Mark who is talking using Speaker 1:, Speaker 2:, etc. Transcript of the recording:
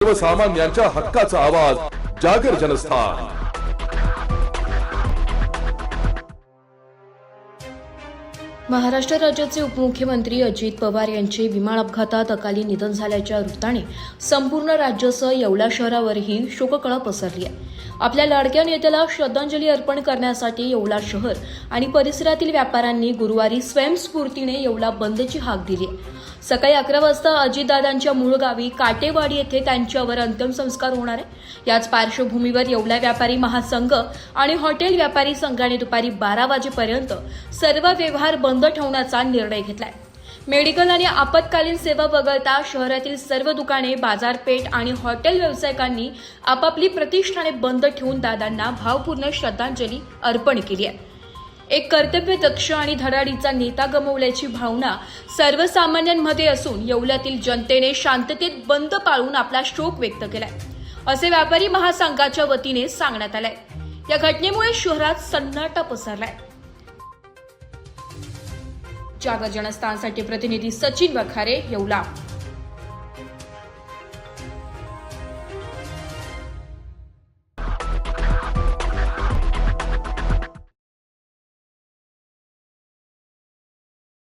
Speaker 1: सर्वसामान्यांच्या हक्काचा आवाज जागर जनस्थान।
Speaker 2: महाराष्ट्र राज्याचे उपमुख्यमंत्री अजित पवार यांचे विमान अपघातात अकाली निधन झाल्याच्या वृत्ताने संपूर्ण राज्यासह येवला शहरावरही शोककळा पसरली आहे। आपल्या लाडक्या नेत्याला श्रद्धांजली अर्पण करण्यासाठी येवला शहर आणि परिसरातील व्यापाऱ्यांनी गुरुवारी स्वयंस्फूर्तीने येवला बंदची हाक दिली आहे। सकाळी 11 वाजता अजितदादांच्या मूळ गावी काटेवाडी येथे त्यांच्यावर अंत्यसंस्कार होणार आहे। याच पार्श्वभूमीवर येवला व्यापारी महासंघ आणि हॉटेल व्यापारी संघाने दुपारी 12 वाजेपर्यंत सर्व व्यवहार बंद ठेवण्याचा निर्णय घेतलाय। मेडिकल आणि आपत्कालीन सेवा वगळता शहरातील सर्व दुकाने, बाजारपेठ आणि हॉटेल व्यावसायिकांनी आपापली प्रतिष्ठाने बंद ठेवून दादांना भावपूर्ण श्रद्धांजली अर्पण केली आहे। एक कर्तव्यदक्ष आणि धडाडीचा नेता गमावल्याची भावना सर्वसामान्यांमध्ये असून येवल्यातील जनतेने शांततेत बंद पाळून आपला शोक व्यक्त केलाय, असे व्यापारी महासंघाच्या वतीने सांगण्यात आलंय। या घटनेमुळे शहरात सन्नाटा पसरलाय। जागर जनस्थानसाठी प्रतिनिधी सचिन वखारे, येवला।